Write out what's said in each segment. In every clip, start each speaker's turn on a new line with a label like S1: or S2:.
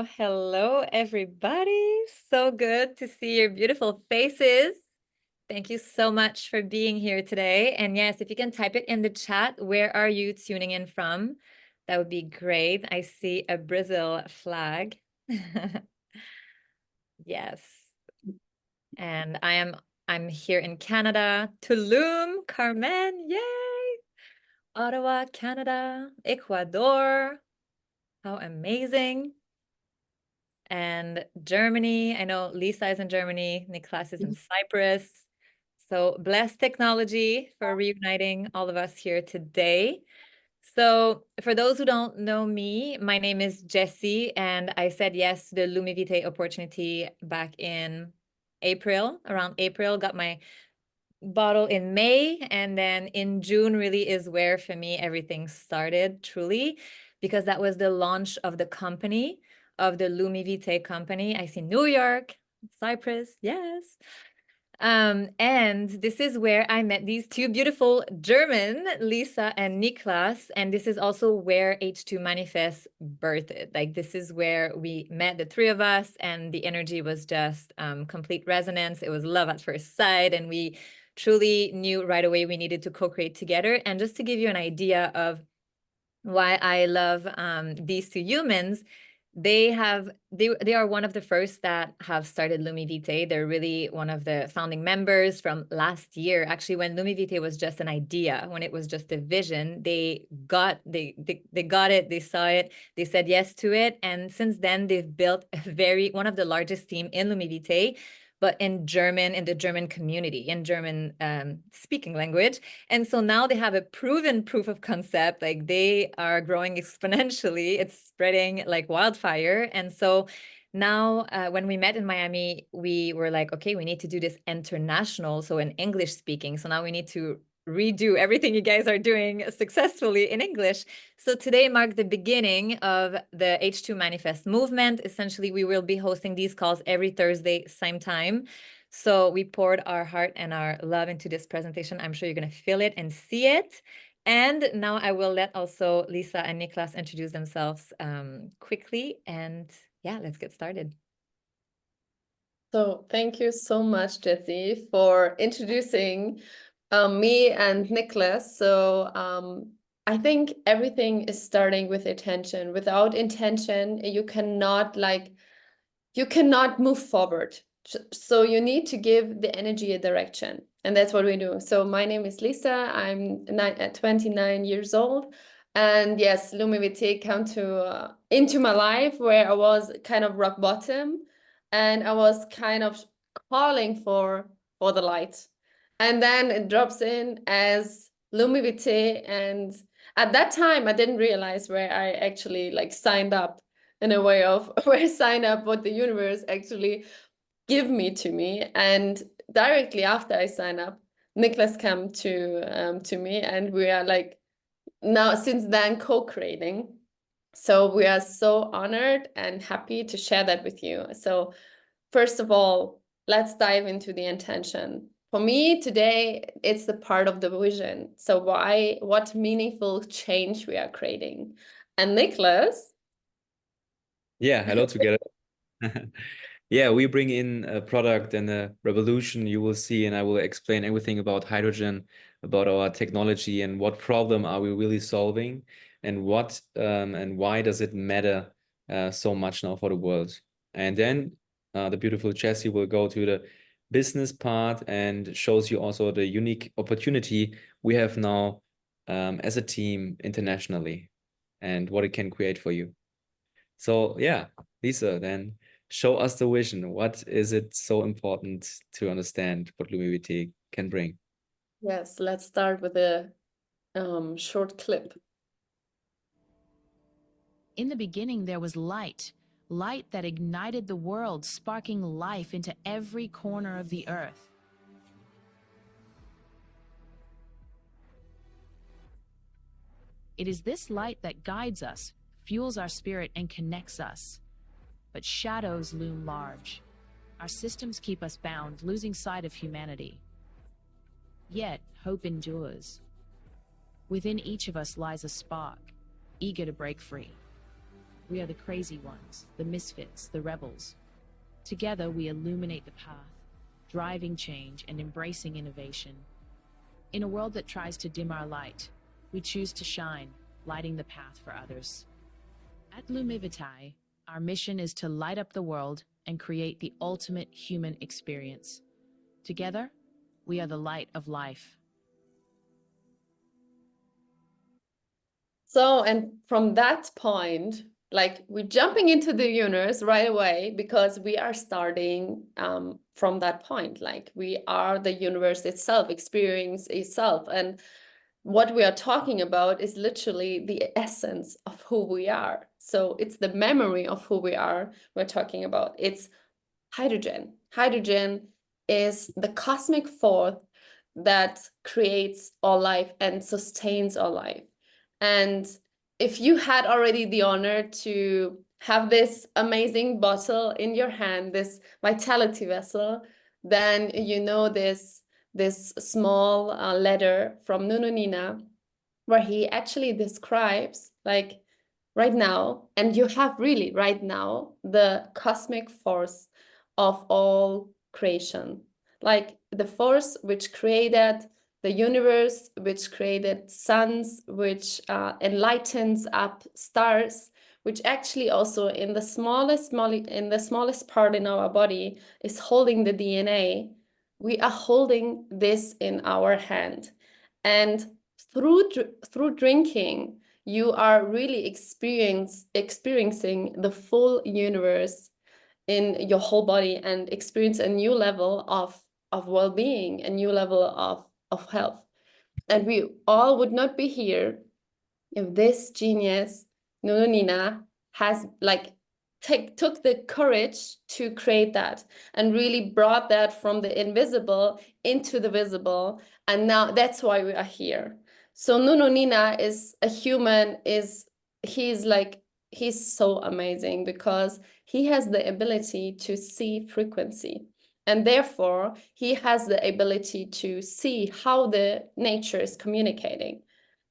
S1: Hello, everybody. So good to see your beautiful faces. Thank you so much for being here today. And yes, if you can type it in the chat, where are you tuning in from? That would be great. I see a Brazil flag. Yes. And I'm here in Canada. Tulum, Carmen, yay! Ottawa, Canada, Ecuador. How amazing. And Germany. I know Lisa is in Germany, Niklas is in Cyprus. So bless technology for reuniting all of us here today. So for those who don't know me, my name is Jessie, and I said yes to the LumiVitae opportunity back in April, around April, got my bottle in May, and then in June really is where for me everything started truly, because that was the launch of the company, of the LumiVitae company. I see New York, Cyprus, yes. And this is where I met these two beautiful German, Lisa and Niklas. And this is also where H2Manifest birthed. Like, this is where we met, the three of us, and the energy was just complete resonance. It was love at first sight. And we truly knew right away we needed to co-create together. And just to give you an idea of why I love these two humans, they are one of the first that have started LumiVitae. They're really one of the founding members from last year. Actually, when LumiVitae was just an idea, when it was just a vision, they got it, they saw it, they said yes to it. And since then, they've built one of the largest team in LumiVitae, but in German, in the German community, in German speaking language. And so now they have a proven proof of concept, like they are growing exponentially. It's spreading like wildfire. And so now when we met in Miami, we were like, okay, we need to do this international, so in English speaking. So now we need to redo everything you guys are doing successfully in English. So today marked the beginning of the H2Manifest movement. Essentially, we will be hosting these calls every Thursday, same time. So we poured our heart and our love into this presentation. I'm sure you're going to feel it and see it. And now I will let also Lisa and Niklas introduce themselves quickly. And yeah, let's get started.
S2: So thank you so much, Jessie, for introducing me and Niklas. So I think everything is starting with intention. Without intention, you cannot move forward. So you need to give the energy a direction. And that's what we're doing. So my name is Lisa. I'm 29 years old. And yes, LumiVitae came into my life where I was kind of rock bottom. And I was kind of calling for the light. And then it drops in as LumiVitae. And at that time, I didn't realize where I actually signed up, in a way of where I sign up what the universe actually give me to me. And directly after I sign up, Niklas came to me, and we are now since then co-creating. So we are so honored and happy to share that with you. So first of all, let's dive into the intention. For me today, it's the part of the vision. So what meaningful change we are creating. And Niklas.
S3: Yeah, hello together. Yeah, we bring in a product and a revolution, you will see, and I will explain everything about hydrogen, about our technology, and what problem are we really solving, and what and why does it matter so much now for the world. And then the beautiful Jessie will go to the business part and shows you also the unique opportunity we have now as a team internationally and what it can create for you. So yeah, Lisa, then show us the vision. What is it so important to understand what LumiVitae can bring?
S2: Yes, let's start with a short clip.
S4: In the beginning, there was light, light that ignited the world, sparking life into every corner of the earth. It is this light that guides us, fuels our spirit, and connects us. But shadows loom large. Our systems keep us bound, losing sight of humanity. Yet, hope endures. Within each of us lies a spark, eager to break free. We are the crazy ones, the misfits, the rebels. Together, we illuminate the path, driving change and embracing innovation. In a world that tries to dim our light, we choose to shine, lighting the path for others. At LumiVitae, our mission is to light up the world and create the ultimate human experience. Together, we are the light of life.
S2: So, and from that point, like we're jumping into the universe right away because we are starting from that point. Like we are the universe itself, experience itself. And what we are talking about is literally the essence of who we are. So it's the memory of who we are we're talking about. It's hydrogen. Hydrogen is the cosmic force that creates our life and sustains our life. And if you had already the honor to have this amazing bottle in your hand, this vitality vessel, then you know this small letter from Nuno Nina, where he actually describes like right now, and you have really right now the cosmic force of all creation, like the force which created the universe, which created suns, which enlightens up stars, which actually also in the smallest part in our body is holding the DNA. We are holding this in our hand, and through drinking, you are really experiencing the full universe in your whole body and experience a new level of well-being, a new level of health. And we all would not be here if this genius, Nuno Nina, has like took the courage to create that and really brought that from the invisible into the visible. And now that's why we are here. So Nuno Nina is a human, he's so amazing because he has the ability to see frequency. And therefore, he has the ability to see how the nature is communicating.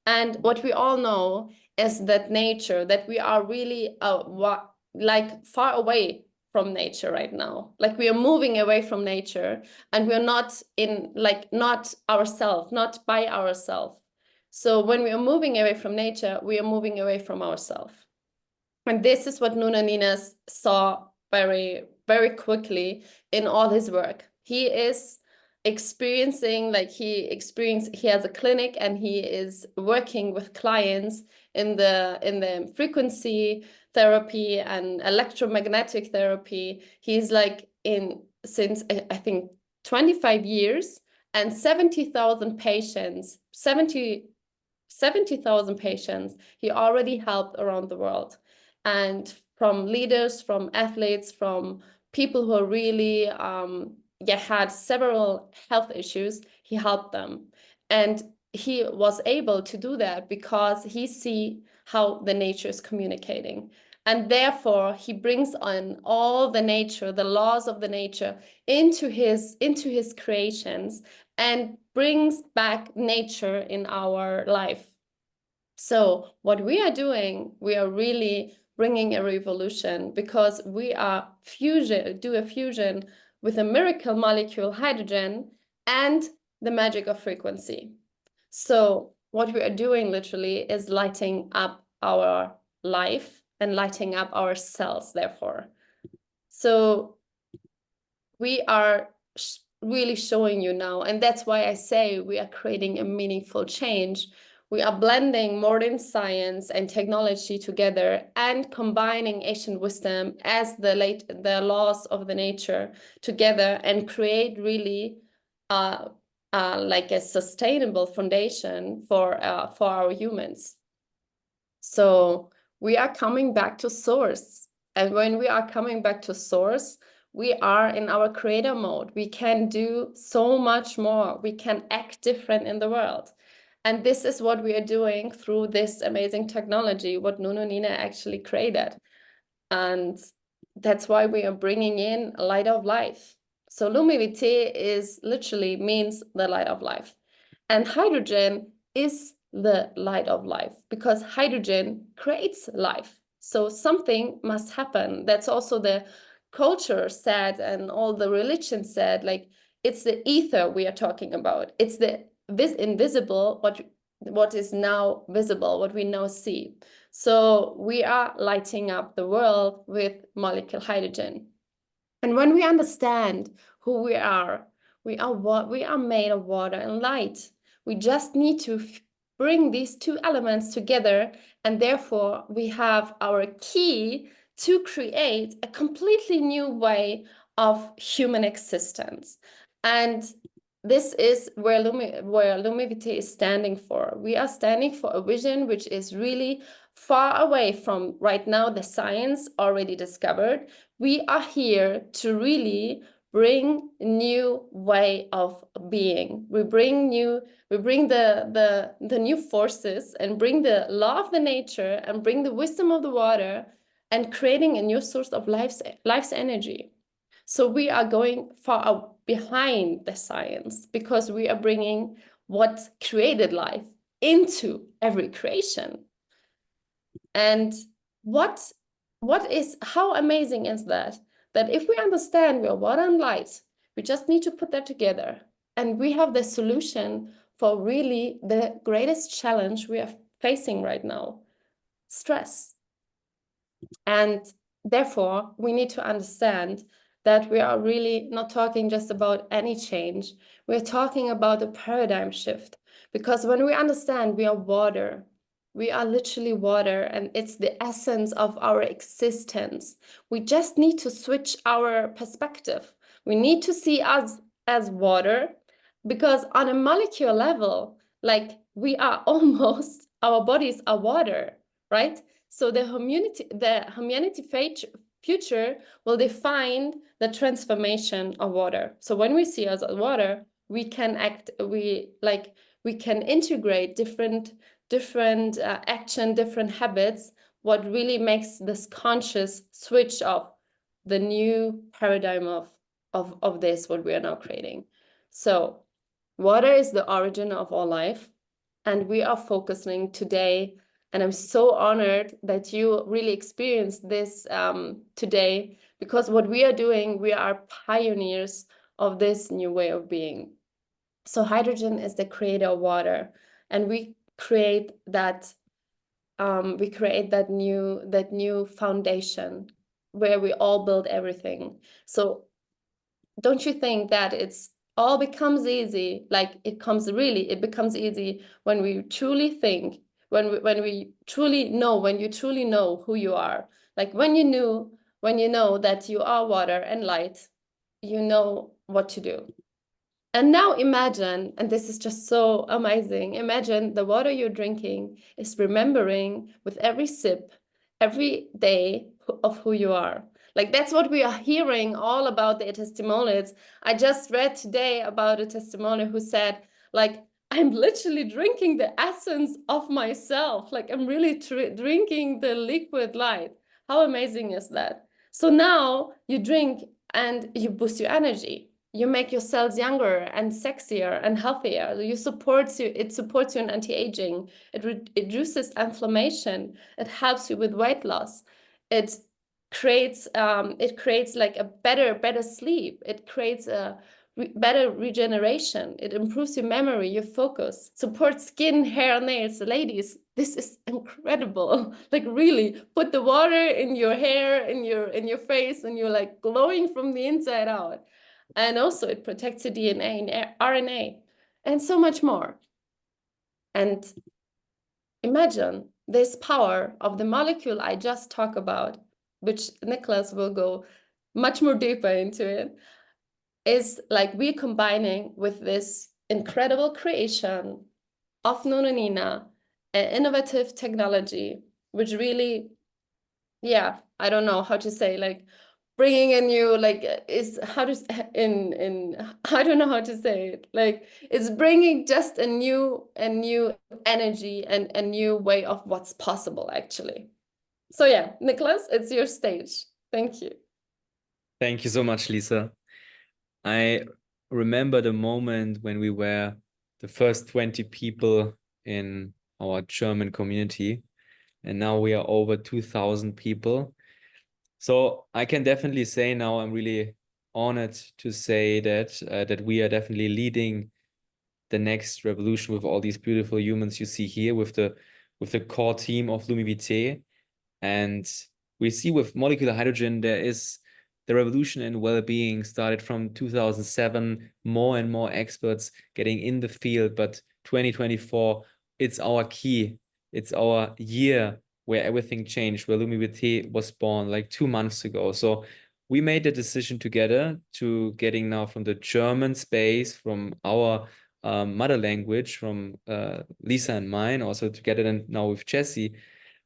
S2: And what we all know is that nature, that we are really like far away from nature right now. Like we are moving away from nature and we're not in, like not ourselves, not by ourselves. So when we are moving away from nature, we are moving away from ourselves. And this is what Nuno Nina saw very, very quickly in all his work. He is experiencing, like he has a clinic and he is working with clients in the frequency therapy and electromagnetic therapy. He's like since I think 25 years and 70,000 patients he already helped around the world. And from leaders, from athletes, from people who are really had several health issues, he helped them. And he was able to do that because he see how the nature is communicating. And therefore, he brings on all the nature, the laws of the nature into his creations and brings back nature in our life. So what we are doing, we are really bringing a revolution because we are do a fusion with a miracle molecule hydrogen and the magic of frequency. So what we are doing literally is lighting up our life and lighting up our cells, therefore. So we are really showing you now, and that's why I say we are creating a meaningful change. We are blending modern science and technology together and combining ancient wisdom as the laws of the nature together and create really like a sustainable foundation for our humans. So we are coming back to source. And when we are coming back to source, we are in our creator mode. We can do so much more. We can act different in the world. And this is what we are doing through this amazing technology, what Nuno Nina actually created. And that's why we are bringing in a light of life. So LumiVitae is literally means the light of life. And hydrogen is the light of life because hydrogen creates life. So something must happen. That's also the culture said, and all the religion said, like, it's the ether we are talking about. It's the invisible, what is now visible, what we now see. So we are lighting up the world with molecule hydrogen. And when we understand who we are made of water and light. We just need to bring these two elements together, and therefore we have our key to create a completely new way of human existence. And this is where LumiVitae is standing for. We are standing for a vision which is really far away from right now the science already discovered. We are here to really bring a new way of being. We bring the new forces and bring the law of the nature and bring the wisdom of the water and creating a new source of life's energy. So we are going far behind the science because we are bringing what created life into every creation. And how amazing is that? That if we understand we are water and light, we just need to put that together. And we have the solution for really the greatest challenge we are facing right now, stress. And therefore, we need to understand that we are really not talking just about any change. We're talking about a paradigm shift. Because when we understand we are water, we are literally water, and it's the essence of our existence. We just need to switch our perspective. We need to see us as water, because on a molecular level, like we are almost, our bodies are water, right? So the humanity future will define the transformation of water. So when we see us as water, we can integrate different action, different habits, what really makes this conscious switch of the new paradigm of this, what we are now creating. So water is the origin of all life, and we are focusing today, and I'm so honored that you really experienced this today, because what we are doing, we are pioneers of this new way of being. So hydrogen is the creator of water, and we create that new foundation where we all build everything. So don't you think that it's all becomes easy? Like it becomes easy when we truly think, when you truly know who you are. Like when you know that you are water and light, you know what to do. And now imagine, and this is just so amazing, imagine the water you're drinking is remembering with every sip, every day of who you are. Like that's what we are hearing all about the testimonials. I just read today about a testimonial who said, like, I'm literally drinking the essence of myself. Like I'm really drinking the liquid light. How amazing is that? So now you drink and you boost your energy. You make your cells younger and sexier and healthier. It supports you in anti-aging. It reduces inflammation. It helps you with weight loss. It creates like a better sleep. It creates a better regeneration. It improves your memory, your focus, supports skin, hair, nails. Ladies, this is incredible. Like really, put the water in your hair, in your face, and you're like glowing from the inside out. And also it protects your DNA and RNA and so much more. And imagine this power of the molecule I just talked about, which Nicholas will go much more deeper into it, is like we're combining with this incredible creation of Nononina, an innovative technology, which really, yeah, I don't know how to say, like bringing a new, like is how to in I don't know how to say it, like it's bringing just a new energy and a new way of what's possible actually. So yeah, Nicholas, it's your stage. Thank you.
S3: Thank you so much, Lisa. I remember the moment when we were the first 20 people in our German community, and now we are over 2,000 people. So I can definitely say now I'm really honored to say that we are definitely leading the next revolution with all these beautiful humans you see here with the core team of LumiVitae. And we see with molecular hydrogen, there is the revolution in well-being started from 2007, more and more experts getting in the field. But 2024, it's our key. It's our year where everything changed, where LumiVitae was born like 2 months ago. So we made the decision together to getting now from the German space, from our mother language, from Lisa and mine, also together and now with Jesse,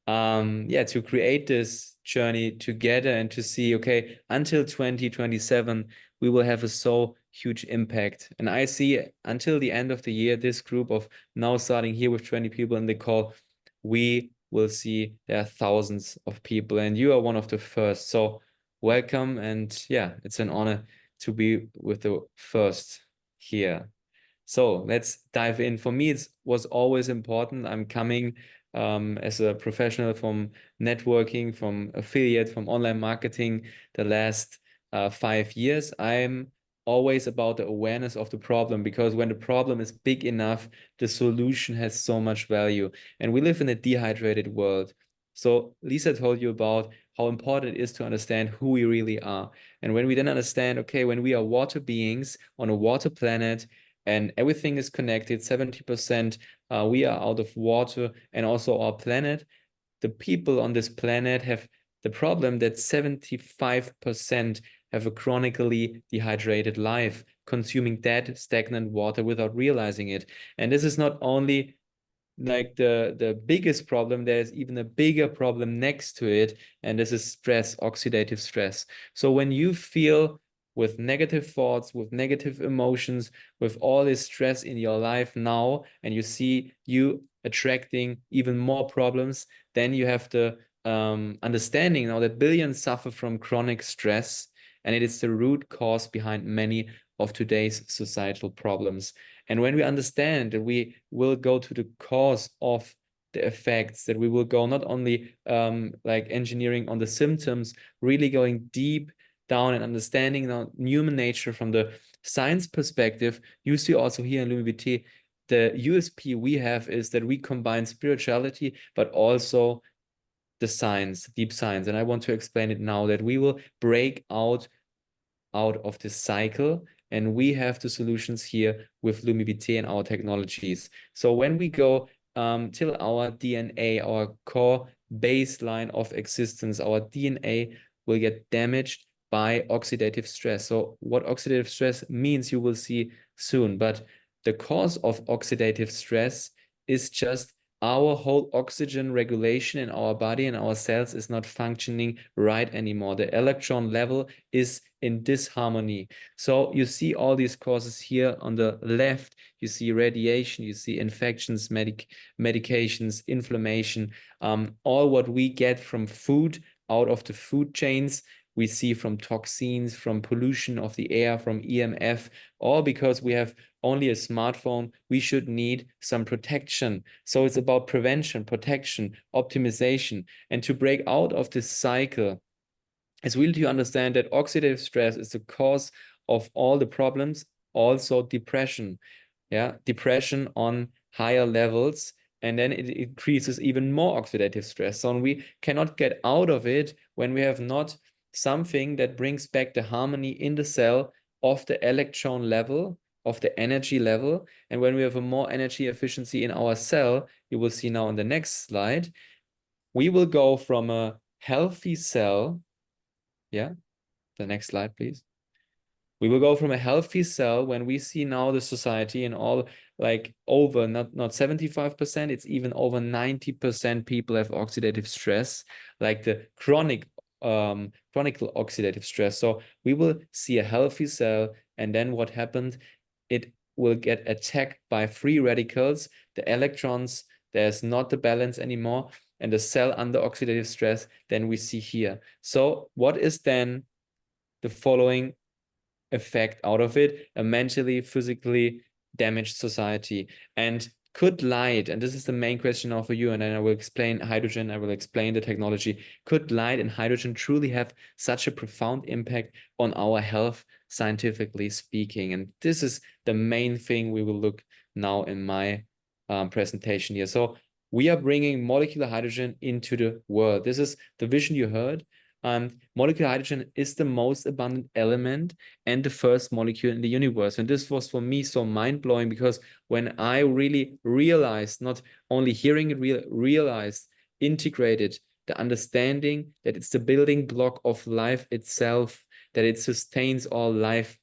S3: to create this journey together and to see, okay, until 2027, we will have a so huge impact. And I see until the end of the year, this group of now starting here with 20 people in the call, we will see there are thousands of people, and you are one of the first. So welcome. And yeah, it's an honor to be with the first here. So let's dive in. For me, it was always important. I'm coming as a professional from networking, from affiliate, from online marketing the last 5 years. I'm always about the awareness of the problem, because when the problem is big enough, the solution has so much value. And we live in a dehydrated world. So Lisa told you about how important it is to understand who we really are. And when we then understand, okay, when we are water beings on a water planet, and everything is connected, 70% we are out of water, and also our planet. The people on this planet have the problem that 75% have a chronically dehydrated life, consuming dead, stagnant water without realizing it. And this is not only like the biggest problem, there's even a bigger problem next to it, and this is stress, oxidative stress. So when you feel with negative thoughts, with negative emotions, with all this stress in your life now, and you see you attracting even more problems, then you have the understanding now that billions suffer from chronic stress, and it is the root cause behind many of today's societal problems. And when we understand that we will go to the cause of the effects, that we will go not only like engineering on the symptoms, really going deep down and understanding now human nature from the science perspective, you see also here in LumiVitae, the USP we have is that we combine spirituality, but also the science, deep science. And I want to explain it now, that we will break out of this cycle, and we have the solutions here with LumiVitae and our technologies. So when we go till our DNA, our core baseline of existence, our DNA will get damaged by oxidative stress. So what oxidative stress means, you will see soon. But the cause of oxidative stress is just our whole oxygen regulation in our body and our cells is not functioning right anymore. The electron level is in disharmony. So you see all these causes here on the left. You see radiation, you see infections, medications, inflammation, all what we get from food, out of the food chains. We see from toxins, from pollution of the air, from EMF, all because we have only a smartphone. We should need some protection. So it's about prevention, protection, optimization. And to break out of this cycle, it's really to understand that oxidative stress is the cause of all the problems, also depression. Yeah, depression on higher levels, and then it increases even more oxidative stress. So we cannot get out of it when we have not something that brings back the harmony in the cell of the electron level, of the energy level. And when we have a more energy efficiency in our cell, you will see now on the next slide, we will go from a healthy cell. Yeah, the next slide, please. We will go from a healthy cell, when we see now the society and all, like over not 75%, it's even over 90% people have oxidative stress, like the chronic oxidative stress. So we will see a healthy cell, and then what happened, it will get attacked by free radicals, the electrons, there's not the balance anymore, and the cell under oxidative stress, then we see here. So what is then the following effect out of it? A mentally, physically damaged society. And could light, and this is the main question now for you, and then I will explain hydrogen, I will explain the technology, could light and hydrogen truly have such a profound impact on our health, scientifically speaking? And this is the main thing we will look now in my presentation here. So we are bringing molecular hydrogen into the world. This is the vision you heard. Molecular hydrogen is the most abundant element and the first molecule in the universe. And this was for me so mind-blowing, because when I really realized, not only hearing it, realized, integrated the understanding that it's the building block of life itself, that it sustains all life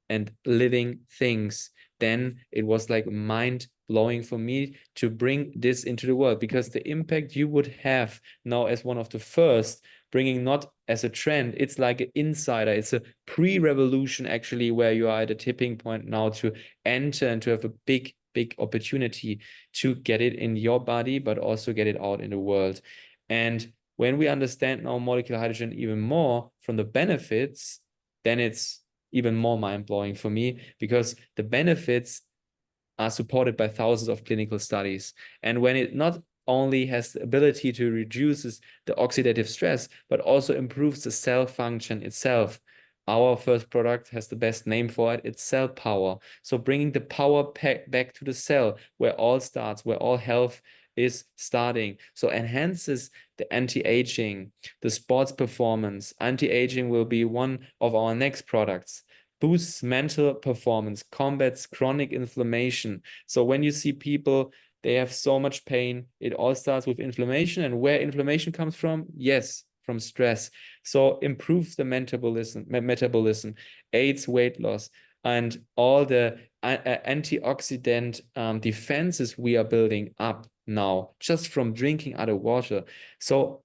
S3: and living things, then it was like mind-blowing for me to bring this into the world, because the impact you would have now as one of the first, bringing not as a trend, it's like an insider, it's a pre-revolution actually, where you are at a tipping point now to enter and to have a big opportunity to get it in your body, but also get it out in the world. And when we understand now molecular hydrogen even more from the benefits, then it's even more mind-blowing for me, because the benefits are supported by thousands of clinical studies. And when it not only has the ability to reduce the oxidative stress, but also improves the cell function itself. Our first product has the best name for it. It's CellPower. So bringing the power back to the cell, where all starts, where all health is starting. So enhances the anti-aging, the sports performance. Anti-aging will be one of our next products. Boosts mental performance, combats chronic inflammation. So when you see people, they have so much pain, it all starts with inflammation. And where inflammation comes from? Yes, from stress. So improves the metabolism, aids weight loss, and all the antioxidant defenses we are building up now just from drinking other water. So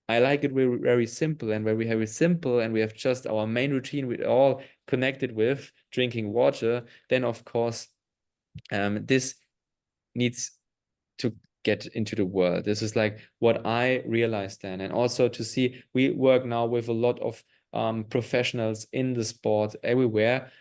S3: I like it very, very simple, and where we have it simple and we have just our main routine with all connected with drinking water, then of course this needs to get into the world. This is like what I realized then. And also to see, we work now with a lot of professionals in the sport everywhere.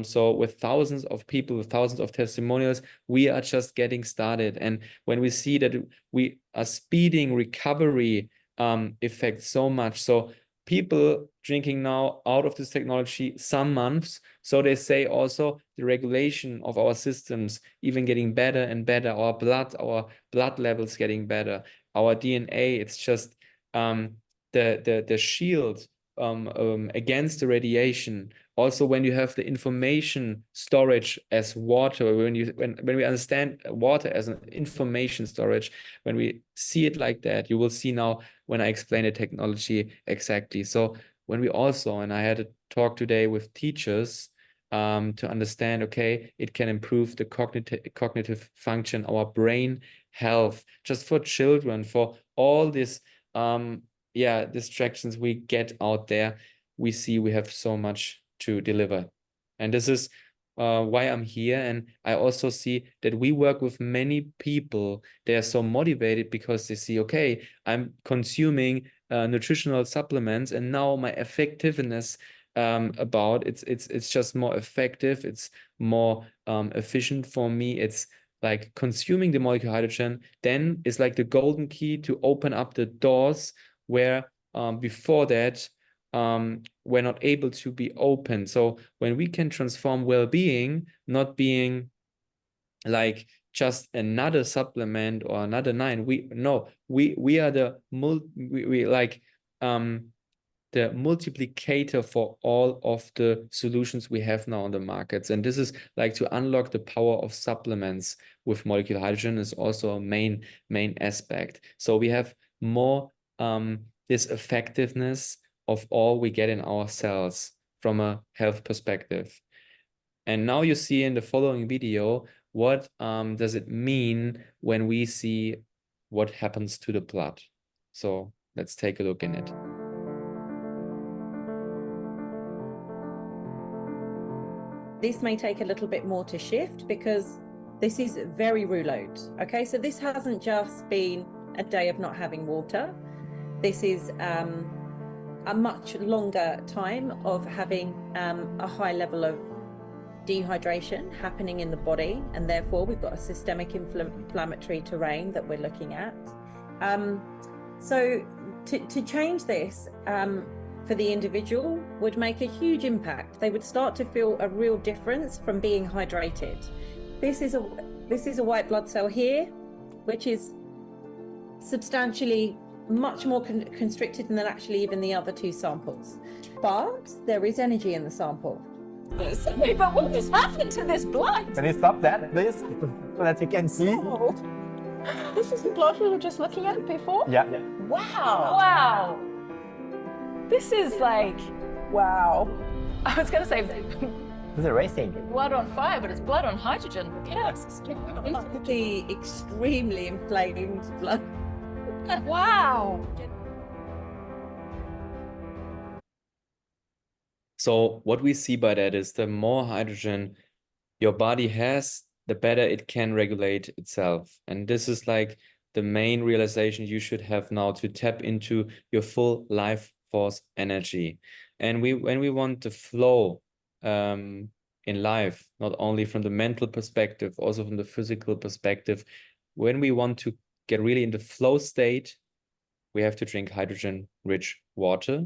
S3: So with thousands of people, with thousands of testimonials, we are just getting started. And when we see that we are speeding recovery effect so much, so people drinking now out of this technology some months, so they say also the regulation of our systems even getting better and better, our blood levels getting better, our DNA, it's just the shield against the radiation. Also, when you have the information storage as water, when we understand water as an information storage, when we see it like that, you will see now when I explain the technology exactly. So when we also, and I had a talk today with teachers to understand, okay, it can improve the cognitive function, our brain health, just for children, for all this distractions we get out there. We see we have so much to deliver. And this is why I'm here. And I also see that we work with many people. They are so motivated because they see, okay, I'm consuming nutritional supplements, and now my effectiveness it's just more effective, it's more efficient for me. It's like consuming the molecular hydrogen then is like the golden key to open up the doors where before that we're not able to be open. So when we can transform well-being, not being like just another supplement or another nine, we are the the multiplicator for all of the solutions we have now on the markets. And this is like to unlock the power of supplements with molecular hydrogen is also a main aspect. So we have more this effectiveness of all we get in our cells from a health perspective. And now you see in the following video, what does it mean when we see what happens to the blood? So let's take a look in it.
S5: This may take a little bit more to shift because this is very rouleau. Okay, so this hasn't just been a day of not having water. This is a much longer time of having a high level of dehydration happening in the body, and therefore we've got a systemic inflammatory terrain that we're looking at. So to change this for the individual would make a huge impact. They would start to feel a real difference from being hydrated. This is a white blood cell here, which is substantially much more constricted than actually even the other two samples. But there is energy in the sample. But what has happened to this blood?
S6: Can you stop that, please, so that you can see?
S5: Oh. This is the blood we were just looking at before?
S6: Yeah.
S5: Wow. Wow. This is like, wow. I was going to say
S6: This is racing.
S1: Blood on fire, but it's blood on hydrogen.
S5: yes. The extremely inflamed blood.
S1: Wow.
S3: So what we see by that is the more hydrogen your body has, the better it can regulate itself. And this is like the main realization you should have now to tap into your full life force energy. And when we want the flow in life, not only from the mental perspective, also from the physical perspective, when we want to get really in the flow state, we have to drink hydrogen-rich water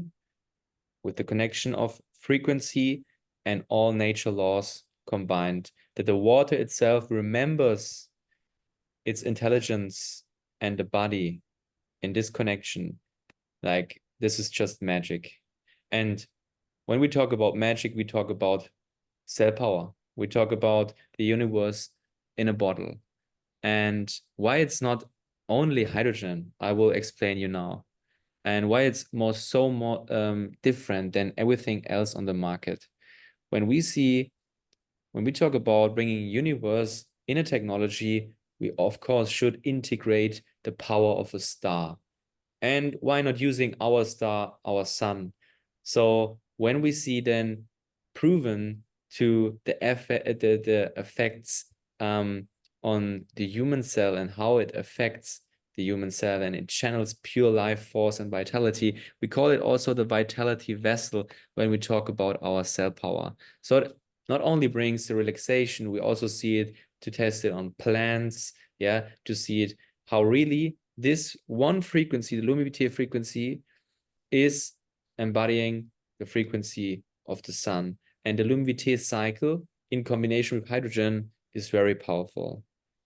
S3: with the connection of frequency and all nature laws combined, that the water itself remembers its intelligence and the body in this connection. Like, this is just magic. And when we talk about magic, we talk about CellPower. We talk about the universe in a bottle. And why it's not only hydrogen, I will explain you now. And why it's more different than everything else on the market. When we talk about bringing universe in a technology, we of course should integrate the power of a star. And why not using our star, our sun? So when we see then proven to the effects on the human cell and how it affects the human cell, and it channels pure life force and vitality. We call it also the vitality vessel when we talk about our CellPower. So it not only brings the relaxation, we also see it to test it on plants, yeah, to see it how really this one frequency, the LumiVitae frequency, is embodying the frequency of the sun. And the LumiVitae cycle in combination with hydrogen is very powerful.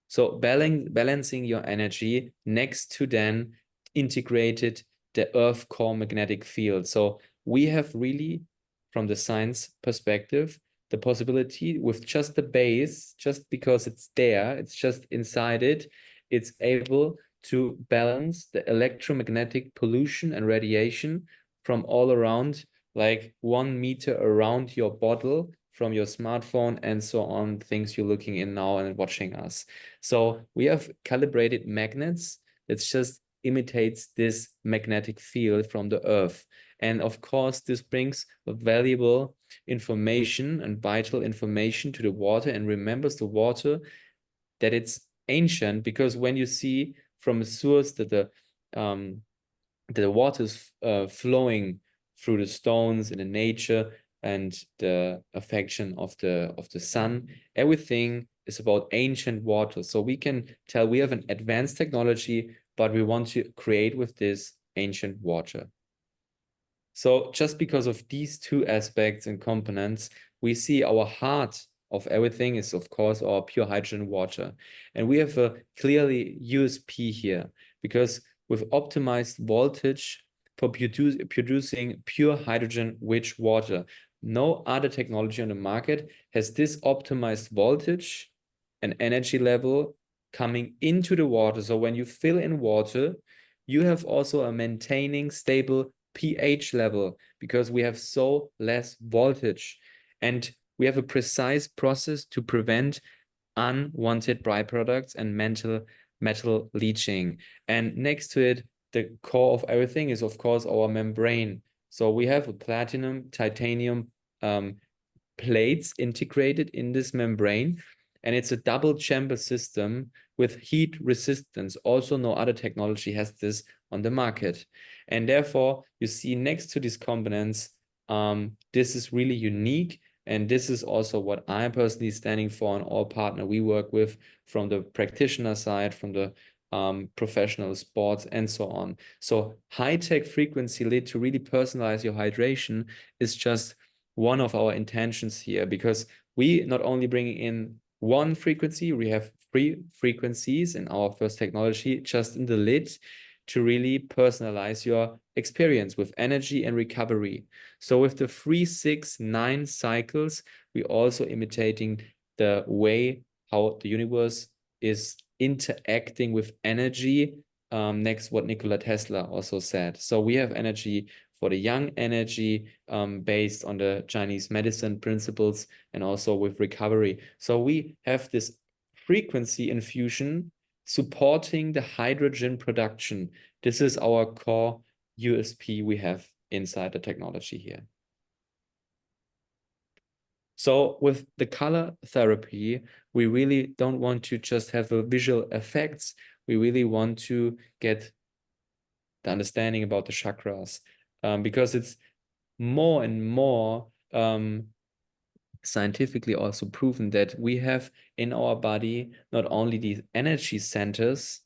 S3: So balancing your energy next to then integrated the Earth core magnetic field. So we have really, from the science perspective, the possibility with just the base, just because it's there, it's just inside it, it's able to balance the electromagnetic pollution and radiation from all around, like 1 meter around your bottle, from your smartphone and so on, things you're looking in now and watching us. So we have calibrated magnets that just imitates this magnetic field from the Earth. And of course, this brings valuable information and vital information to the water, and remembers the water that it's ancient, because when you see from a source that the water is flowing through the stones in the nature, and the affection of the sun, everything is about ancient water. So we can tell we have an advanced technology, but we want to create with this ancient water. So just because of these two aspects and components, we see our heart of everything is of course our pure hydrogen water. And we have a clearly USP here, because with optimized voltage for producing pure hydrogen-rich water, no other technology on the market has this optimized voltage and energy level coming into the water. So when you fill in water, you have also a maintaining stable pH level, because we have so less voltage. And we have a precise process to prevent unwanted byproducts and metal leaching. And next to it, the core of everything is of course our membrane. So we have a platinum, titanium plates integrated in this membrane, and it's a double chamber system with heat resistance. Also, no other technology has this on the market. And therefore, you see next to these components, this is really unique, And this is also what I'm personally standing for on all partner we work with, from the practitioner side, from the professional sports and so on. So high-tech frequency lit to really personalize your hydration is just one of our intentions here, because we not only bring in one frequency, we have 3 frequencies in our first technology just in the lid to really personalize your experience with energy and recovery. So with the 3, 6, 9 cycles, we also imitating the way how the universe is interacting with energy. Next, what Nikola Tesla also said. So we have energy for the young energy based on the Chinese medicine principles, and also with recovery. So we have this frequency infusion supporting the hydrogen production. This is our core USP we have inside the technology here. So with the color therapy, we really don't want to just have the visual effects. We really want to get the understanding about the chakras, because it's more and more scientifically also proven that we have in our body not only these energy centers,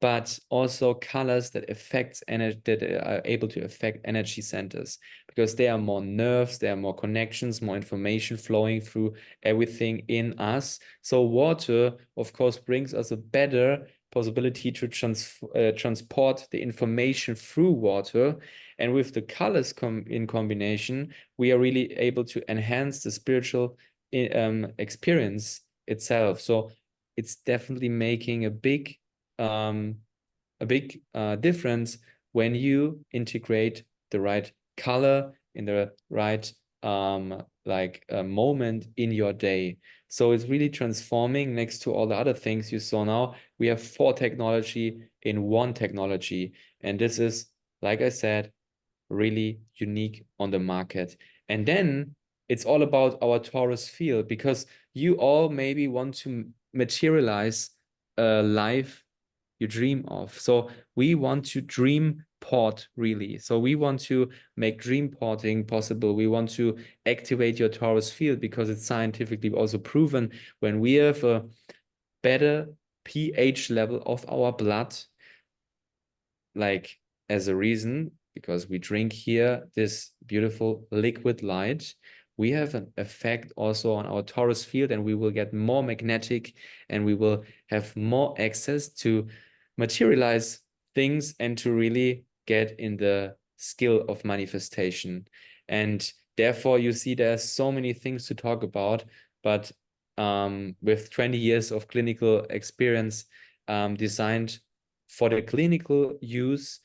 S3: but also colors that affects energy, that are able to affect energy centers, because there are more nerves, there are more connections, more information flowing through everything in us. So water, of course, brings us a better possibility to transport the information through water. And with the colors in combination, we are really able to enhance the spiritual experience itself. So it's definitely making a big difference when you integrate the right color in the right moment in your day. So it's really transforming. Next to all the other things you saw now, we have 4 technology in 1 technology, and this is, like I said, really unique on the market. And then it's all about our Taurus field, because you all maybe want to materialize a life you dream of. So we want to dream port, really. So we want to make dream porting possible. We want to activate your Taurus field, because it's scientifically also proven when we have a better pH level of our blood, like as a reason, because we drink here this beautiful liquid light, we have an effect also on our Taurus field, and we will get more magnetic, and we will have more access to materialize things and to really get in the skill of manifestation. And therefore, you see there's so many things to talk about, but with 20 years of clinical experience, designed for the clinical use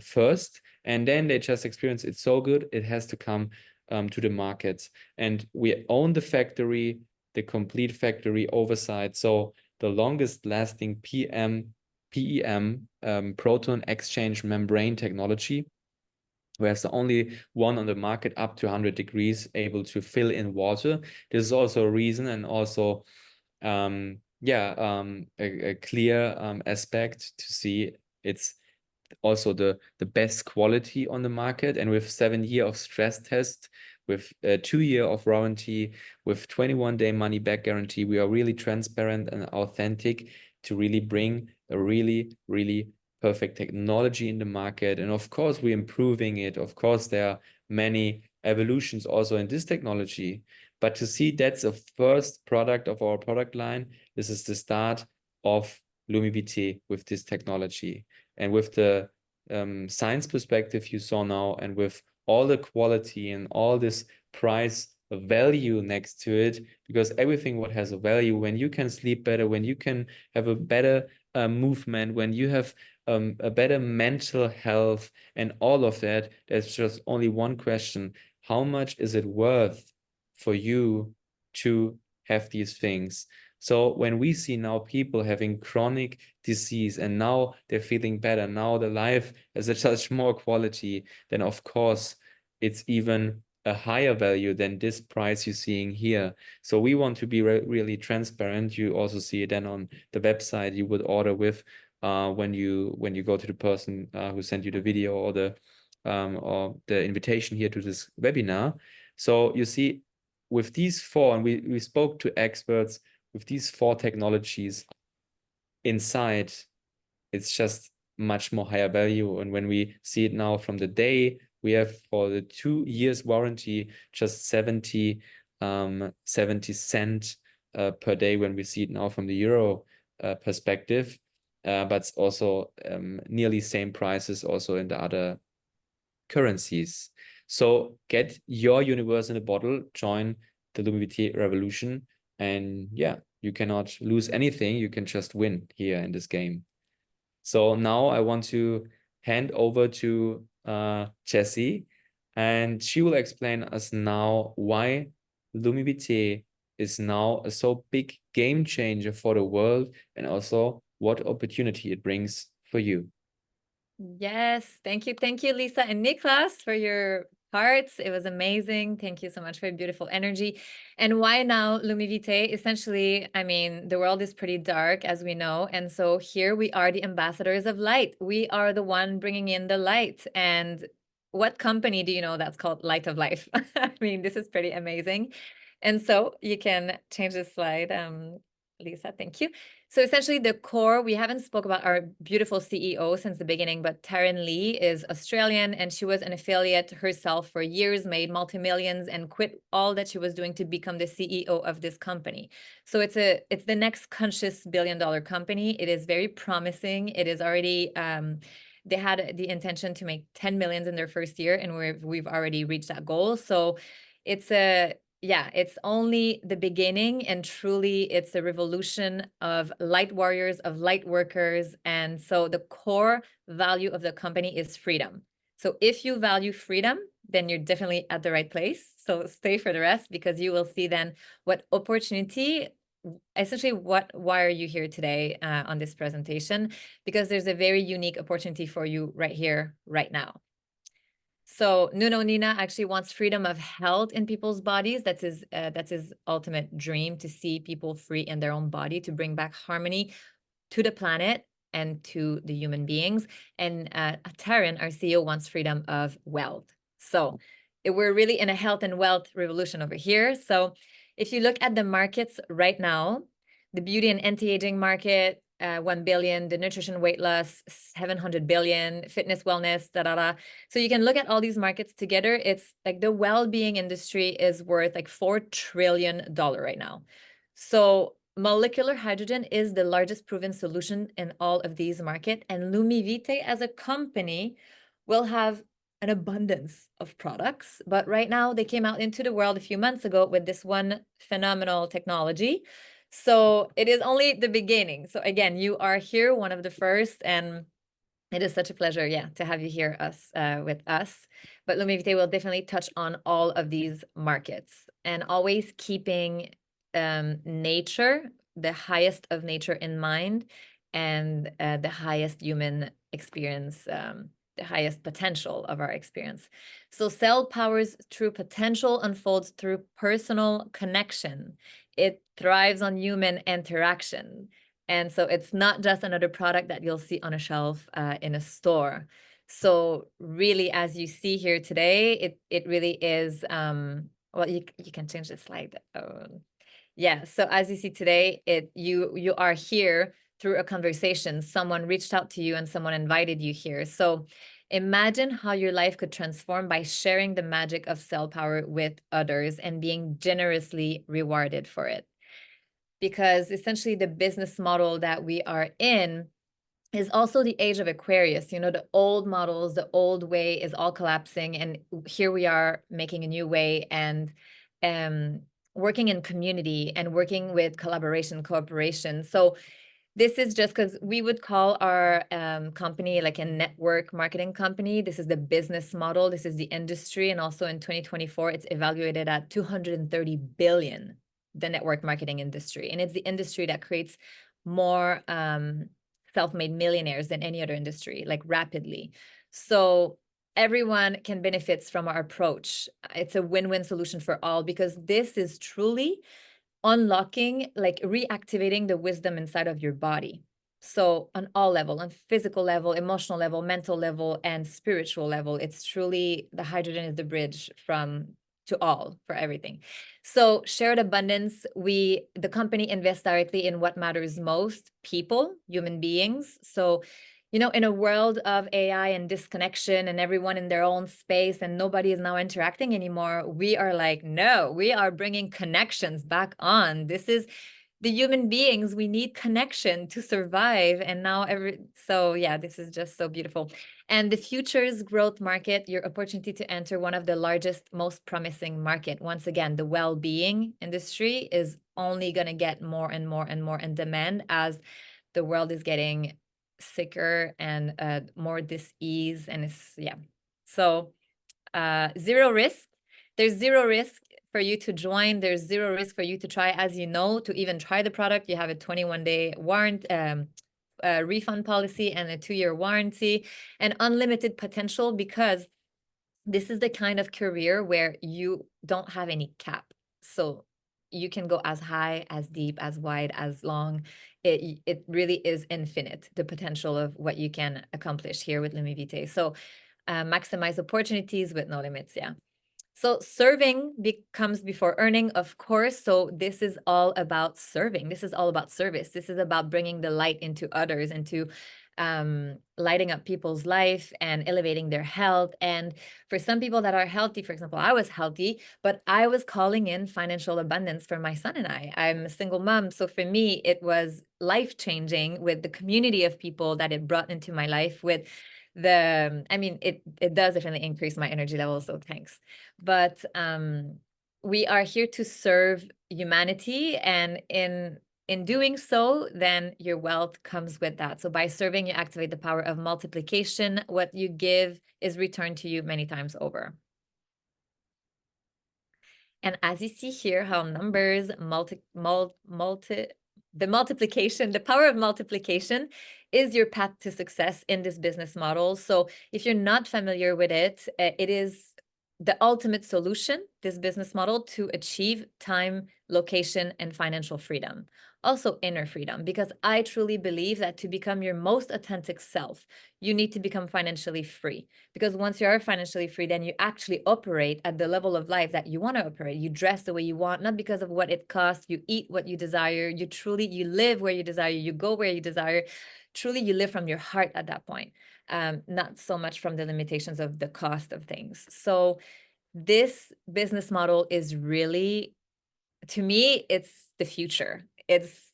S3: first, and then they just experience it's so good, it has to come to the markets. And we own the factory, the complete factory oversight. So the longest lasting PEM proton exchange membrane technology, whereas the only one on the market up to 100 degrees able to fill in water. This is also a reason, and also a clear aspect to see it's also the best quality on the market. And with 7 years of stress test, with 2 years of warranty, with 21-day money back guarantee, we are really transparent and authentic to really bring a really, really perfect technology in the market. And of course, we're improving it. Of course, there are many evolutions also in this technology. But to see that's the first product of our product line, this is the start of LumiVitae with this technology. And with the science perspective you saw now, and with all the quality and all this price value next to it, because everything what has a value, when you can sleep better, when you can have a better movement, when you have a better mental health and all of that, there's just only one question: how much is it worth for you to have these things? So when we see now people having chronic disease and now they're feeling better, now the life has a such more quality, then of course it's even a higher value than this price you're seeing here. So we want to be really transparent. You also see it then on the website you would order with when you go to the person who sent you the video or the invitation here to this webinar. So you see with these four, and we spoke to experts, with these four technologies inside, it's just much more higher value. And when we see it now from the day, we have for the 2 years warranty, just 70 cent per day when we see it now from the euro perspective. But it's also nearly same prices also in the other currencies. So get your universe in a bottle, join the LumiVitae revolution, and yeah, you cannot lose anything. You can just win here in this game. So now I want to hand over to Jessie, and she will explain us now why LumiVitae is now a so big game changer for the world, and also what opportunity it brings for you.
S1: Yes, thank you, Lisa and Niklas, for your parts. It was amazing. Thank you so much for your beautiful energy. And why now LumiVitae? Essentially, I mean, the world is pretty dark, as we know. And so here we are, the ambassadors of light. We are the one bringing in the light. And what company do you know that's called Light of Life? I mean, this is pretty amazing. And so you can change this slide, Lisa, thank you. So essentially the core, we haven't spoke about our beautiful CEO since the beginning, but Taryn Lee is Australian and she was an affiliate herself for years, made multi-millions and quit all that she was doing to become the CEO of this company. So it's the next conscious billion-dollar company. It is very promising. It is already, they had the intention to make 10 millions in their first year and we've already reached that goal. So it's only the beginning, and truly it's a revolution of light warriors, of light workers. And so the core value of the company is freedom. So if you value freedom, then you're definitely at the right place. So stay for the rest, because you will see then what opportunity, essentially why are you here today on this presentation? Because there's a very unique opportunity for you right here, right now. So Nuno Nina actually wants freedom of health in people's bodies. That's his ultimate dream, to see people free in their own body, to bring back harmony to the planet and to the human beings. And Taryn, our CEO, wants freedom of wealth. So we're really in a health and wealth revolution over here. So if you look at the markets right now, the beauty and anti-aging market, 1 billion, the nutrition weight loss, 700 billion, fitness, wellness, So you can look at all these markets together. It's like the well-being industry is worth like $4 trillion right now. So molecular hydrogen is the largest proven solution in all of these markets. And LumiVitae as a company will have an abundance of products. But right now they came out into the world a few months ago with this one phenomenal technology. So it is only the beginning. So again, you are here, one of the first, and it is such a pleasure, to have you here with us. But LumiVitae will definitely touch on all of these markets, and always keeping nature, the highest of nature in mind, and the highest human experience, the highest potential of our experience. So CellPower's true potential unfolds through personal connection. It thrives on human interaction. And so it's not just another product that you'll see on a shelf in a store. So really, as you see here today, it really is, well, you can change the slide. So as you see today, you are here through a conversation. Someone reached out to you and someone invited you here. So imagine how your life could transform by sharing the magic of CellPower with others and being generously rewarded for it. Because essentially the business model that we are in is also the age of Aquarius. You know, the old models, the old way is all collapsing. And here we are making a new way, and working in community and working with collaboration, cooperation. So this is just because we would call our company like a network marketing company. This is the business model. This is the industry. And also in 2024, it's evaluated at 230 billion, the network marketing industry. And it's the industry that creates more self-made millionaires than any other industry, like rapidly. So everyone can benefit from our approach. It's a win-win solution for all, because this is truly unlocking, like reactivating the wisdom inside of your body. So on all level, on physical level, emotional level, mental level, and spiritual level, it's truly the hydrogen is the bridge to all, for everything. So shared abundance, the company invests directly in what matters most, people, human beings. So, you know, in a world of AI and disconnection and everyone in their own space and nobody is now interacting anymore, we are like, no, we are bringing connections back on. This is the human beings, we need connection to survive. And now so yeah, this is just so beautiful. And the futures growth market, your opportunity to enter one of the largest, most promising market. Once again, the well-being industry is only going to get more and more and more in demand as the world is getting sicker and more dis-ease. And it's, yeah. So zero risk. There's zero risk for you to join. There's zero risk for you to try, as you know, to even try the product. You have a 21-day warrant, refund policy and a 2-year warranty and unlimited potential, because this is the kind of career where you don't have any cap. So you can go as high, as deep, as wide, as long. It really is infinite, the potential of what you can accomplish here with LumiVitae. So maximize opportunities with no limits. Yeah. So serving becomes before earning, of course. So this is all about serving. This is all about service. This is about bringing the light into others, into lighting up people's life and elevating their health. And for some people that are healthy, for example, I was healthy, but I was calling in financial abundance for my son and I. I'm a single mom. So for me, it was life-changing with the community of people that it brought into my life, with I mean, it does definitely increase my energy level, so thanks. But we are here to serve humanity, and in doing so, then your wealth comes with that. So by serving, you activate the power of multiplication. What you give is returned to you many times over. And as you see here, how numbers the multiplication, the power of multiplication is your path to success in this business model. So if you're not familiar with it, it is the ultimate solution, this business model, to achieve time, location, and financial freedom. Also inner freedom, because I truly believe that to become your most authentic self, you need to become financially free. Because once you are financially free, then you actually operate at the level of life that you want to operate. You dress the way you want, not because of what it costs. You eat what you desire. You live where you desire. You go where you desire. Truly, you live from your heart at that point, not so much from the limitations of the cost of things. So this business model is really, to me, it's the future. It's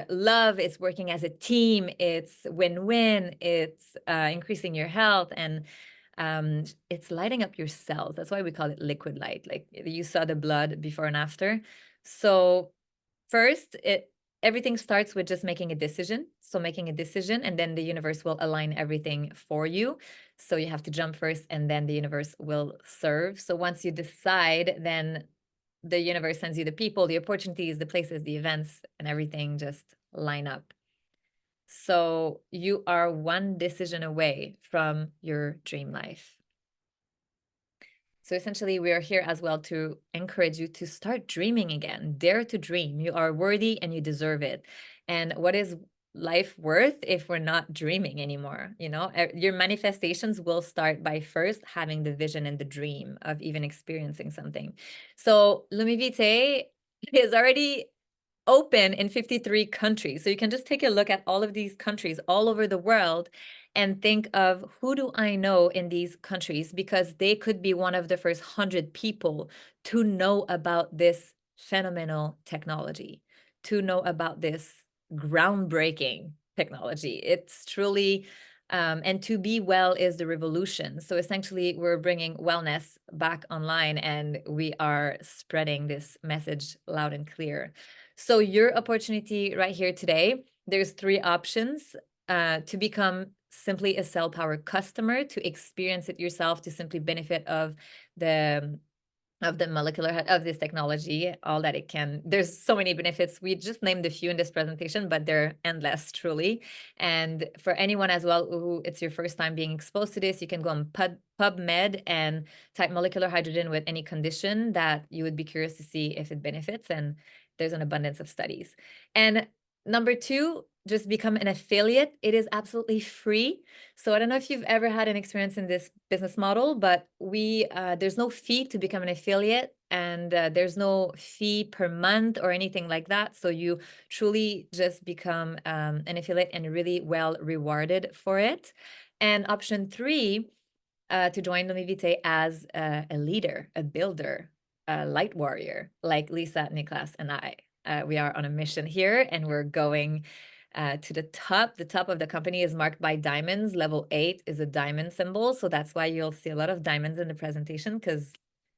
S1: love, it's working as a team, it's win-win, it's increasing your health, and it's lighting up your cells. That's why we call it liquid light. Like you saw the blood before and after. So first, everything starts with just making a decision. So making a decision, and then the universe will align everything for you. So you have to jump first, and then the universe will serve. So once you decide, then the universe sends you the people, the opportunities, the places, the events, and everything just line up. So you are one decision away from your dream life. So essentially, we are here as well to encourage you to start dreaming again. Dare to dream. You are worthy and you deserve it. And what is life worth if we're not dreaming anymore? You know, your manifestations will start by first having the vision and the dream of even experiencing something. So LumiVitae is already open in 53 countries. So you can just take a look at all of these countries all over the world and think of, who do I know in these countries? Because they could be one of the first 100 people to know about this phenomenal technology, to know about this groundbreaking technology. It's truly, and to be well is the revolution. So essentially, we're bringing wellness back online, and we are spreading this message loud and clear. So your opportunity right here today, there's 3 options. To become simply a CellPower customer, to experience it yourself, to simply benefit of the molecular head of this technology, all that it can. There's so many benefits. We just named a few in this presentation, but they're endless, truly. And for anyone as well who it's your first time being exposed to this, you can go on PubMed and type molecular hydrogen with any condition that you would be curious to see if it benefits. And there's an abundance of studies. And Number two, just become an affiliate. It is absolutely free. So I don't know if you've ever had an experience in this business model, but there's no fee to become an affiliate, and there's no fee per month or anything like that. So you truly just become an affiliate and really well rewarded for it. And option three, to join LumiVitae as a leader, a builder, a light warrior, like Lisa, Niklas, and I. We are on a mission here, and we're going to the top. The top of the company is marked by diamonds. Level 8 is a diamond symbol. So that's why you'll see a lot of diamonds in the presentation, because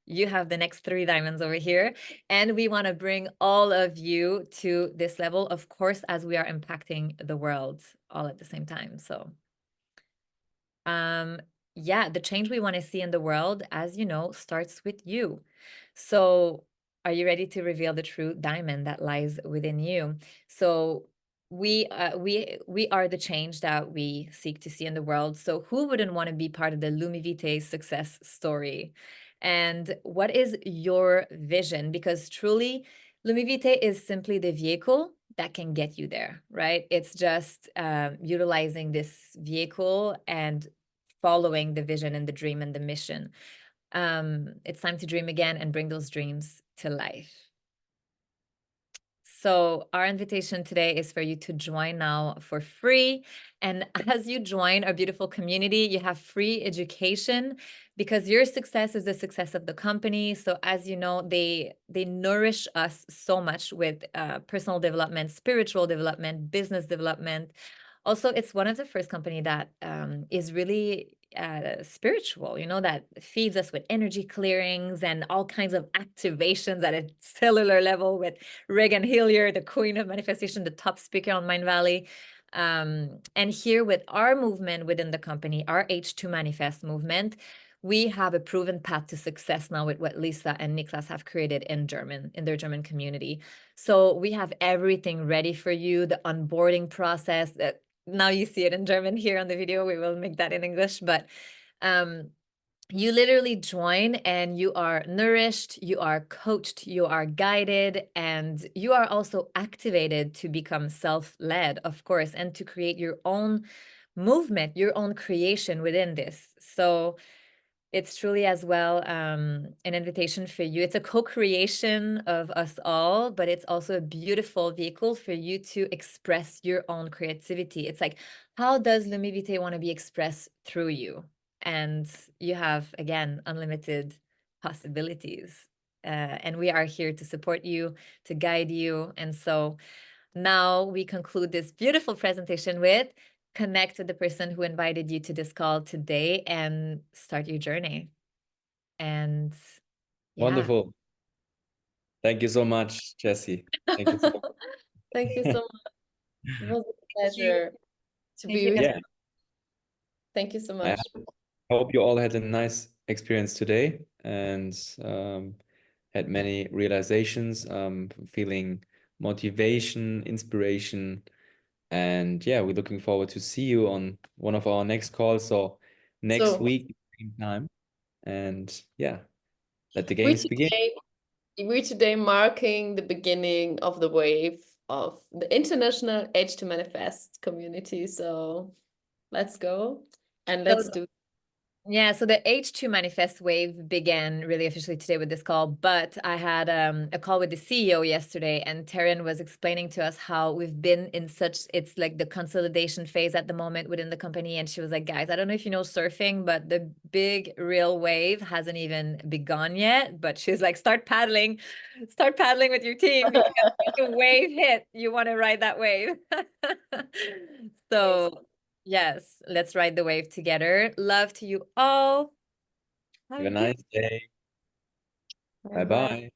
S1: you have the next 3 diamonds over here. And we want to bring all of you to this level, of course, as we are impacting the world all at the same time. So yeah, the change we want to see in the world, as you know, starts with you. So are you ready to reveal the true diamond that lies within you? So we are the change that we seek to see in the world. So who wouldn't want to be part of the LumiVitae success story? And what is your vision? Because truly, LumiVitae is simply the vehicle that can get you there, right? It's just utilizing this vehicle and following the vision and the dream and the mission. It's time to dream again and bring those dreams to life. So our invitation today is for you to join now for free. And as you join our beautiful community, you have free education, because your success is the success of the company. So as you know, they nourish us so much with personal development, spiritual development, business development. Also, it's one of the first company that is really spiritual, you know, that feeds us with energy clearings and all kinds of activations at a cellular level with Reagan Hillier, the queen of manifestation, the top speaker on Mind Valley. And here with our movement within the company, our H2Manifest movement, we have a proven path to success now with what Lisa and Niklas have created in their German community. So we have everything ready for you, the onboarding process. Now you see it in German here on the video. We will make that in English, but you literally join and you are nourished, you are coached, you are guided, and you are also activated to become self-led, of course, and to create your own movement, your own creation within this. So it's truly as well an invitation for you. It's a co-creation of us all, but it's also a beautiful vehicle for you to express your own creativity. It's like, how does LumiVitae want to be expressed through you? And you have, again, unlimited possibilities. And we are here to support you, to guide you. And so now we conclude this beautiful presentation with connect with the person who invited you to this call today and start your journey. And yeah.
S3: Wonderful. Thank you so much, Jessie. Thank you so much.
S2: Thank you so much. It was a pleasure to
S1: Thank
S2: be
S1: you.
S2: with
S3: Yeah,
S2: you. Thank you so
S3: I
S2: much.
S3: hope you all had a nice experience today and had many realizations, feeling motivation, inspiration. And yeah, we're looking forward to see you on one of our next calls. So next
S2: So
S3: week, same time. And yeah, let the
S2: we
S3: games begin.
S2: today marking the beginning of the wave of the international H2Manifest community. So let's go and let's do.
S1: Yeah, so the H2Manifest wave began really officially today with this call, but I had a call with the CEO yesterday, and Taryn was explaining to us how we've been in it's like the consolidation phase at the moment within the company. And she was like, guys, I don't know if you know surfing, but the big real wave hasn't even begun yet. But she's like, start paddling with your team, because when the wave hit, you want to ride that wave. So yes, let's ride the wave together. Love to you all.
S3: Have a nice day.
S2: Bye-bye.
S3: Bye-bye.